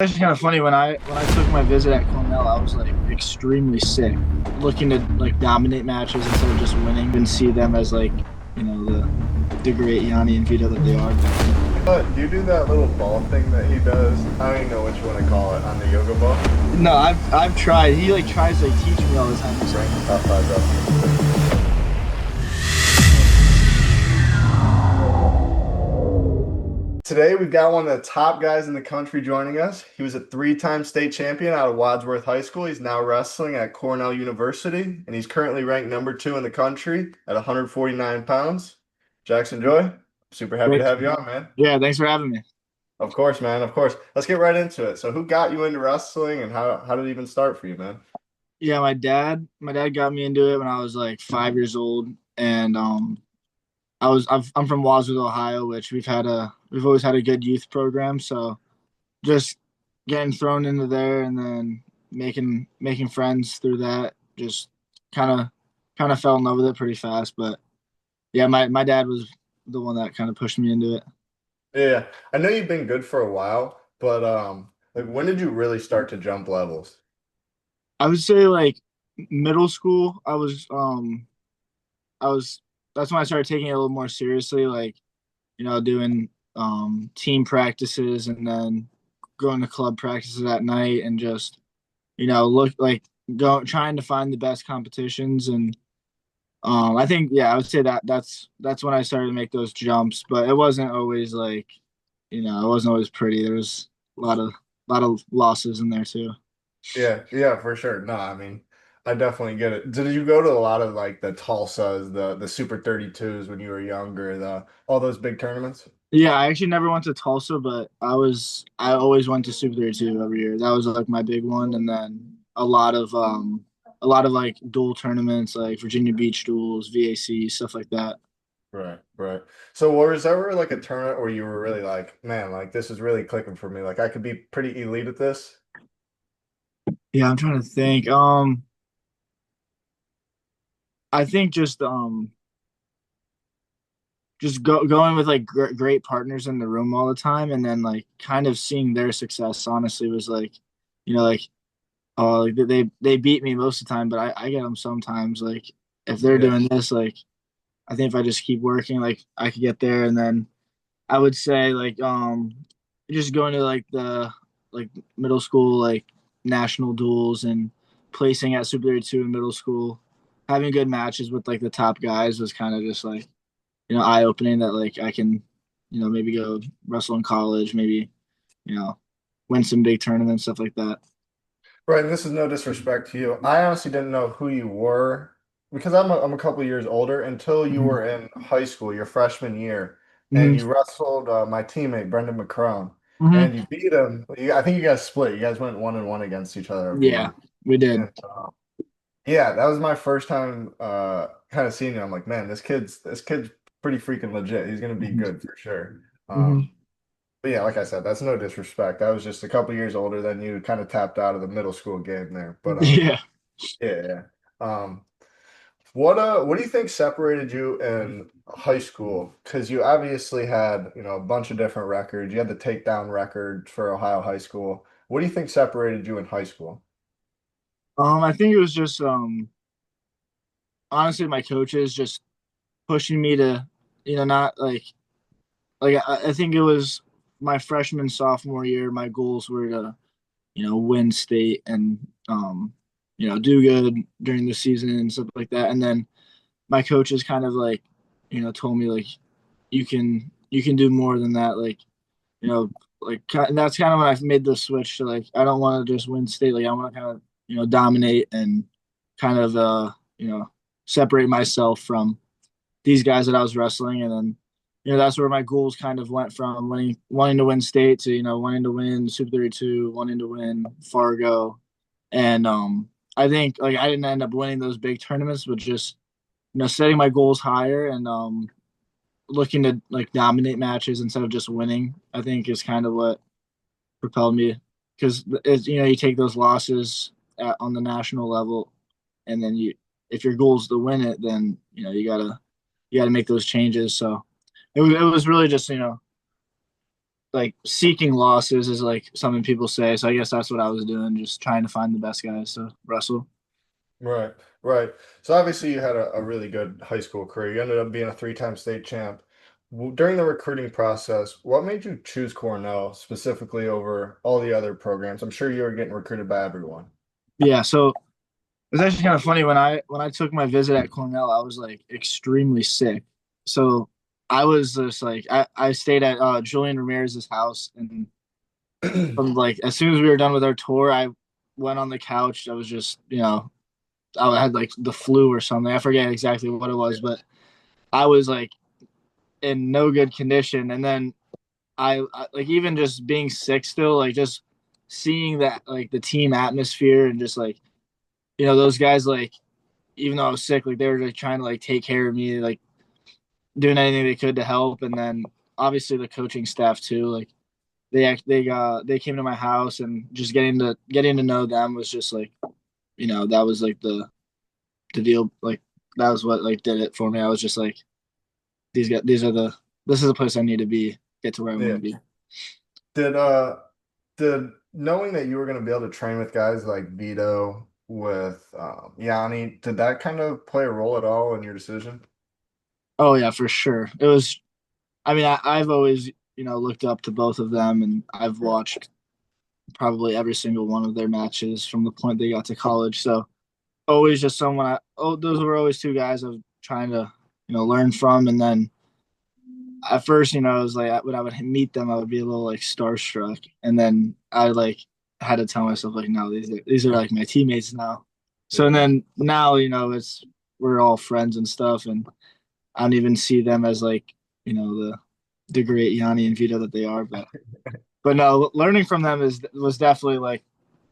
It's kind of funny when I took my visit at Cornell, I was like extremely sick, looking to like dominate matches instead of just winning and see them as like the great Yanni and Vito that they are. But Do you do that little ball thing that he does? I don't even know what you want to call it on the yoga ball. no, I've tried. He like tries to like teach me all the time. He's like, Rank top five wrestler. Today we've got one of the top guys in the country joining us. He was a three-time state champion out of Wadsworth High School. He's now wrestling at Cornell University, and he's currently ranked number two in the country at 149 pounds. Jaxon Joy, super happy to great. have you on, man. Yeah, thanks for having me. Of course, man. Of course. Let's get right into it. So, who got you into wrestling, and how did it even start for you, man? Yeah, my dad got me into it when I was like 5 years old, and I'm from Wadsworth, Ohio, which we've always had a good youth program. So just getting thrown into there and then making friends through that, just kind of kind of fell in love with it pretty fast. But yeah, my dad was the one that kind of pushed me into it. Yeah, I know you've been good for a while, but like when did you really start to jump levels? I would say like middle school, I was that's when I started taking it a little more seriously, like doing team practices and then going to club practices at night and just look like go trying to find the best competitions. And I think, yeah, I would say that's when I started to make those jumps, but it wasn't always like, it wasn't always pretty. There was a lot of losses in there too. Yeah, yeah, for sure. No, I mean, I definitely get it. Did you go to a lot of like the Tulsas, the Super 32s when you were younger, the all those big tournaments? Yeah, I actually never went to Tulsa, but I always went to Super 32 every year. That was like my big one, and then a lot of like dual tournaments like Virginia Beach duels, VAC, stuff like that. Right, right. So was there ever like a tournament where you were really like, man, like this is really clicking for me. Like I could be pretty elite at this? Yeah, I'm trying to think. I think just going with like great partners in the room all the time, and then like kind of seeing their success. Honestly, was like, like, oh, like they beat me most of the time, but I get them sometimes. Like if they're Yeah. doing this, like I think if I just keep working, like I could get there. And then I would say like just going to like the like middle school like national duels and placing at Super 32 in middle school, having good matches with like the top guys was kind of just like eye opening that like I can maybe go wrestle in college, maybe you know win some big tournaments, stuff like that. Right, and this is no disrespect to you. I honestly didn't know who you were because I'm a couple years older until you Hmm. were in high school, your freshman year, and Hmm. you wrestled my teammate Brendan McCrone, Hmm. and you beat him. I think you guys split. You guys went 1-1 against each other, I Yeah, believe. we did. And yeah, that was my first time kind of seeing you. I'm like, man, this kid's pretty freaking legit. He's gonna be Hmm. good for sure. Hmm. But yeah, like I said, that's no disrespect. I was just a couple years older than you, kind of tapped out of the middle school game there. But Yeah. yeah, yeah. Um, what do you think separated you in high school? Because you obviously had, a bunch of different records. You had the takedown record for Ohio high school. What do you think separated you in high school? I think it was just honestly my coaches just pushing me to not I think it was my freshman sophomore year. My goals were to win state and do good during the season and stuff like that. And then my coaches kind of like told me like you can do more than that. Like you know and that's kind of when I made the switch to like I don't want to just win state. Like I want to kind of dominate and kind of separate myself from these guys that I was wrestling. And then that's where my goals kind of went from wanting to win state to wanting to win Super 32, wanting to win Fargo. And I think like I didn't end up winning those big tournaments, but just setting my goals higher and looking to like dominate matches instead of just winning. I think is kind of what propelled me, because you take those losses on the national level, and then if your goal is to win it, then you gotta make those changes. So it was really just like seeking losses is like something people say. So I guess that's what I was doing, just trying to find the best guys to wrestle. Right, right. So obviously you had a really good high school career. You ended up being a three-time state champ. During the recruiting process, what made you choose Cornell specifically over all the other programs? I'm sure you were getting recruited by everyone. Yeah, so it's actually kind of funny when I took my visit at Cornell, I was like extremely sick. So I was just like I stayed at Julian Ramirez's house, and from like as soon as we were done with our tour, I went on the couch. I was just I had like the flu or something. I forget exactly what it was, but I was like in no good condition. And then I like even just being sick still, like just seeing that like the team atmosphere and just like those guys like even though I was sick, like they were like trying to like take care of me, like doing anything they could to help. And then obviously the coaching staff too, like they came to my house and just getting to know them was just like that was like the deal. Like that was what like did it for me. I was just like these are the this is the place I need to be, get to where I want Yeah. to be. Did uh did knowing that you were going to be able to train with guys like Vito with Yanni, did that kind of play a role at all in your decision? Oh yeah, for sure. It was. I mean, I've always looked up to both of them, and I've watched probably every single one of their matches from the point they got to college. So always just someone. Those were always two guys I was trying to learn from, and then at first, I was like when I would meet them, I would be a little like starstruck, and then I like had to tell myself like, no, these are like my teammates now. So and Yeah. then now it's we're all friends and stuff, and I don't even see them as like the great Yanni and Vito that they are, but no, learning from them was definitely like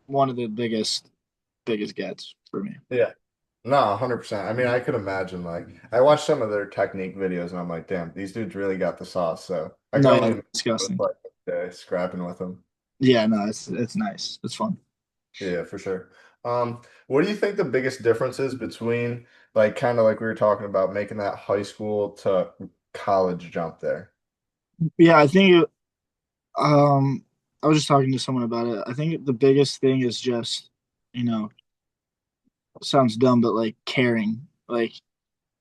one of the biggest gets for me. Yeah. No, 100%. I mean, I could imagine like I watched some of their technique videos and I'm like, damn, these dudes really got the sauce. So I could No, only yeah, imagine what disgusting. it's like scrapping with them. Yeah, no, it's nice. It's fun. Yeah, for sure. What do you think the biggest difference is between like kind of like we were talking about making that high school to college jump there? Yeah, I think I was just talking to someone about it. I think the biggest thing is just you know sounds dumb, but like caring. Like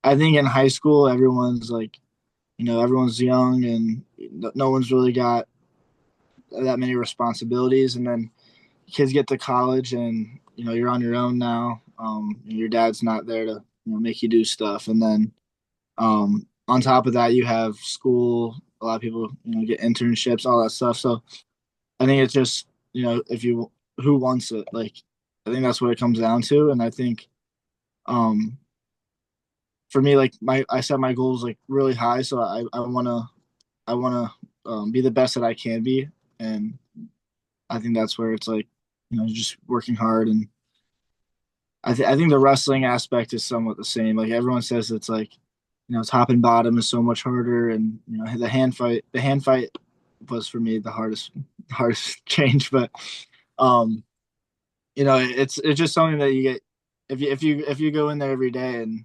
I think in high school, everyone's like everyone's young and no one's really got that many responsibilities, and then kids get to college and you're on your own now. Your dad's not there to make you do stuff, and then on top of that, you have school. A lot of people get internships, all that stuff. So I think it's just if you who wants it, like I think that's what it comes down to, and I think um, for me, like I set my goals like really high, so I wanna be the best that I can be, and I think that's where it's like just working hard. And I think the wrestling aspect is somewhat the same. Like everyone says, it's like top and bottom is so much harder, and the hand fight was for me the hardest change. But um, it's just something that you get if you go in there every day and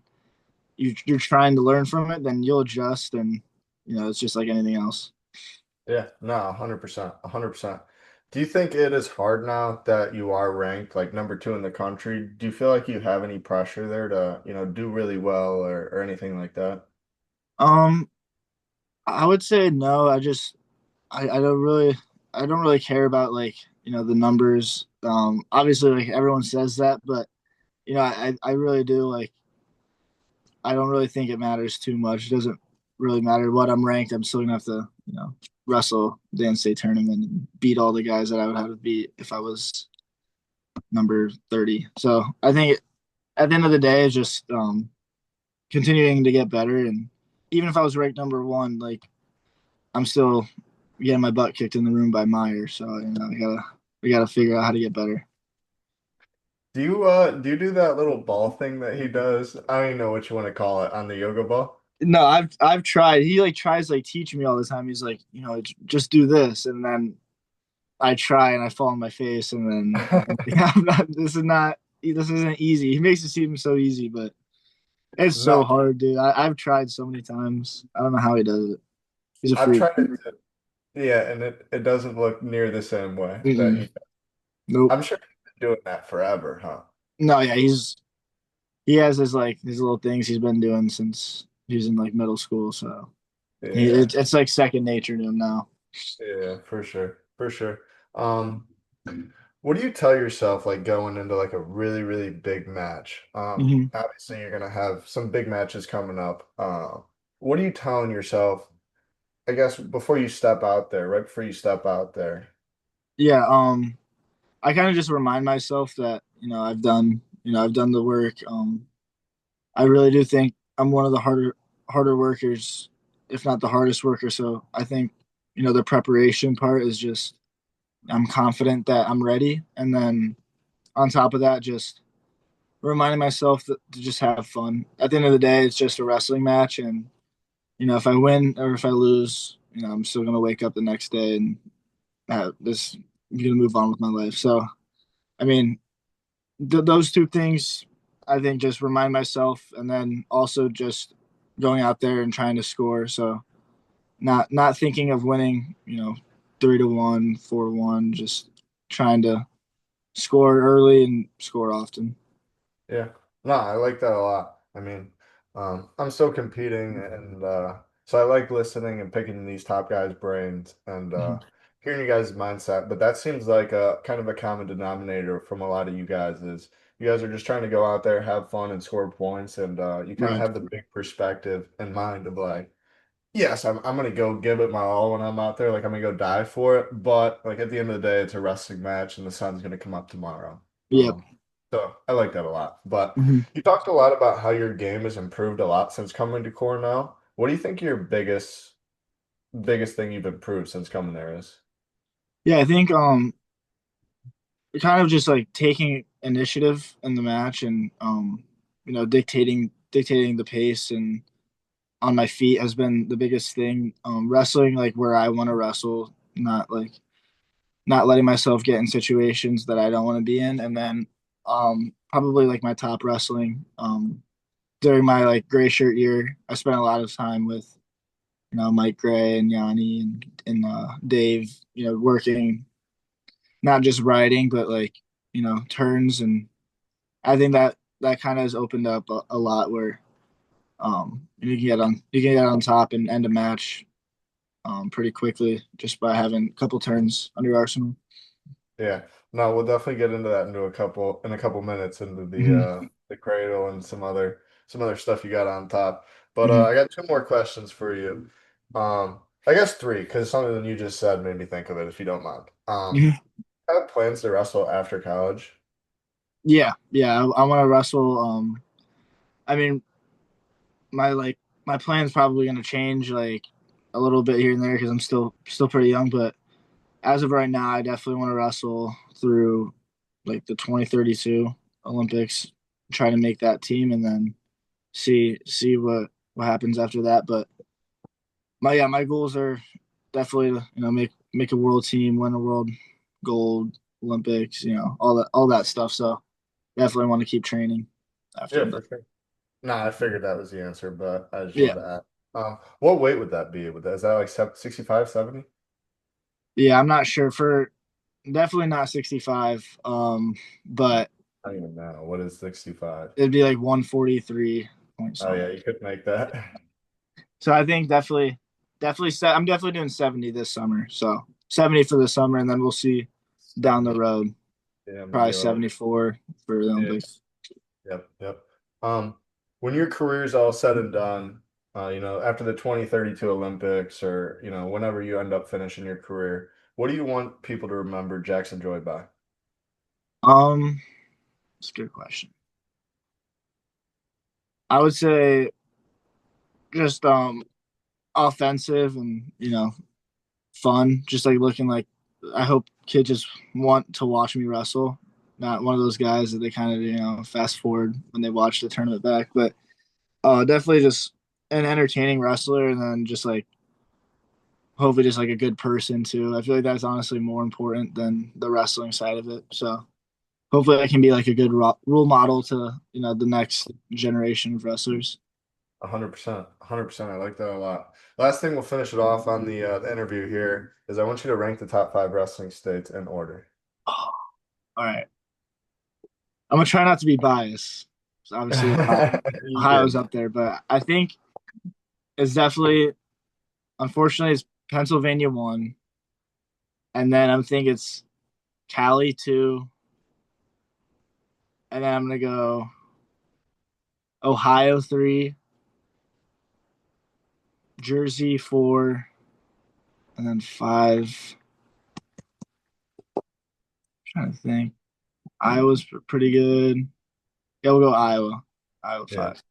you're trying to learn from it, then you'll adjust, and it's just like anything else. Yeah, no, 100%, 100%. Do you think it is hard now that you are ranked like number two in the country? Do you feel like you have any pressure there to, do really well or anything like that? Um, I would say no. I don't really care about like the numbers. Obviously like everyone says that, but I really do like I don't really think it matters too much. It doesn't really matter what I'm ranked. I'm still gonna have to wrestle the NCAA tournament and beat all the guys that I would have to beat if I was number 30. So I think at the end of the day, it's just continuing to get better. And even if I was ranked number one, like I'm still getting my butt kicked in the room by Meyer. So we gotta figure out how to get better. Do you do that little ball thing that he does? I don't even know what you want to call it on the yoga ball. No, I've tried. He like tries like teaching me all the time. He's like, just do this, and then I try and I fall on my face, and then I'm not, this isn't easy. He makes it seem so easy, but it's so No, hard, dude. I've tried so many times. I don't know how he does it. He's a I've freak. tried it too. Yeah, and it doesn't look near the same way that Mm-mm. you. Nope. I'm sure he's been doing that forever, huh? No, yeah, he has his like these little things he's been doing since he was in like middle school. So Yeah, it's like second nature to him now. yeah, for sure, for sure. Um, what do you tell yourself like going into like a really, really big match? Hmm. Obviously you're gonna have some big matches coming up. What are you telling yourself, I guess, before you step out there, right before you step out there? Yeah. I kind of just remind myself that I've done the work. I really do think I'm one of the harder workers, if not the hardest worker. So I think the preparation part is just I'm confident that I'm ready, and then on top of that, just reminding myself to just have fun. At the end of the day, it's just a wrestling match, and if I win or if I lose, I'm still gonna wake up the next day and this I'm gonna move on with my life. So I mean, those two things I think just remind myself, and then also just going out there and trying to score. So not thinking of winning, 3-1, 4-1, just trying to score early and score often. Yeah. No, I like that a lot. I mean, I'm still competing and so I like listening and picking these top guys' brains and Mhm. hearing you guys' mindset. But that seems like a kind of a common denominator from a lot of you guys is you guys are just trying to go out there, have fun and score points and you kind of Right. have the big perspective in mind of like, yes, I'm gonna go give it my all when I'm out there, like I'm gonna go die for it. But like at the end of the day, it's a wrestling match and the sun's gonna come up tomorrow. Yep. So I like that a lot. But Hmm. you talked a lot about how your game has improved a lot since coming to Cornell. What do you think your biggest thing you've improved since coming there is? Yeah, I think kind of just like taking initiative in the match and dictating the pace and on my feet has been the biggest thing. Wrestling like where I want to wrestle, not letting myself get in situations that I don't want to be in, and then probably like my top wrestling. During my like gray shirt year, I spent a lot of time with Mike Gray and Yanni and Dave, working not just riding but like turns, and I think that kind of has opened up a lot where you can get on top and end a match pretty quickly just by having a couple turns under your arsenal. Yeah. No, we'll definitely get into that in a couple minutes into Hmm. the cradle and some other stuff you got on top. But Hmm. I got two more questions for you. I guess three, because something you just said made me think of it, if you don't mind. Hmm. Have plans to wrestle after college? Yeah, yeah, I want to wrestle. I mean, my like my plan's probably gonna change like a little bit here and there because I'm still pretty young, but as of right now, I definitely want to wrestle through like the 2032 Olympics, try to make that team, and then see what happens after that. But my goals are definitely to make a world team, win a world gold, Olympics, all that stuff. So definitely want to keep training after Yeah, that. for sure. Nah, I figured that was the answer, but I just Yeah, wanted to ask. What weight would that be? Is that like 65, 70? yeah. I'm not sure for definitely not 65. But I don't even know. What is 65? it'd be like 143 point Oh yeah, something. you could make that. So I think I'm definitely doing 70 this summer. So 70 for the summer, and then we'll see down the 70. road. Damn, Probably zero. 74 for the Yeah. Olympics. Yep, yep. When your career's all said and done, after the 2032 Olympics or, whenever you end up finishing your career, what do you want people to remember Jackson Joy by? It's a good question. I would say just offensive and fun, just like looking like I hope kids just want to watch me wrestle. Not one of those guys that they kind of fast forward when they watch the tournament back, but definitely just an entertaining wrestler, and then just like hopefully just like a good person too. I feel like that's honestly more important than the wrestling side of it. So hopefully I can be like a good role model to the next generation of wrestlers. 100%. 100%. I like that a lot. Last thing we'll finish it off on the interview here is I want you to rank the top five wrestling states in order. Oh, all right. I'm gonna try not to be biased. So obviously, You Ohio's good. up there, but I think it's definitely, unfortunately, it's Pennsylvania one, and then I'm thinking it's Cali two, and then I'm gonna go Ohio three, Jersey four, and then five. I'm trying to think. Iowa's pretty good. Yeah, we'll go Iowa. Iowa Yeah. five.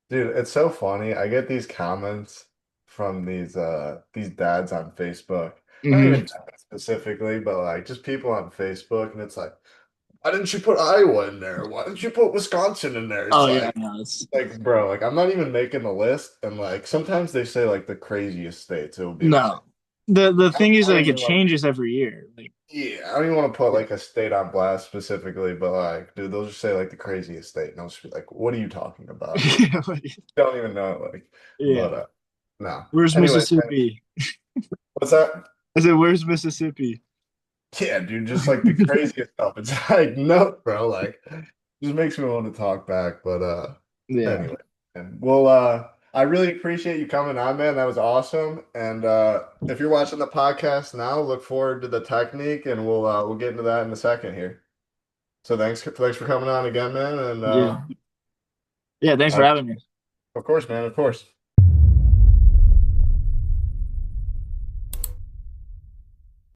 Dude, it's so funny. I get these comments from these dads on Facebook. Not even Mm-hmm. dads specifically, but like just people on Facebook, and it's like, why didn't you put Iowa in there? Why didn't you put Wisconsin in there? It's Oh yeah, no, it's like bro, like I'm not even making the list, and like sometimes they say like the craziest states. It will be like no. The I don't, thing is I don't like it even want changes every year. Like yeah, I don't even want to put yeah, like a state on blast specifically, but like, dude, they'll just say like the craziest state, and I'll just be like, what are you talking about? yeah, like, Don't even know, like, yeah. but no. Where's Anyways, man, Mississippi? what's that? I said, "Where's Mississippi?" Yeah, dude, just like the craziest stuff. It's like, no, bro, like, just makes me want to talk back. But Yeah, anyway, and well, I really appreciate you coming on, man. That was awesome. And if you're watching the podcast now, look forward to the technique, and we'll get into that in a second here. So thanks for coming on again, man. And yeah, yeah. Thanks for I, having me. of course, man, of course.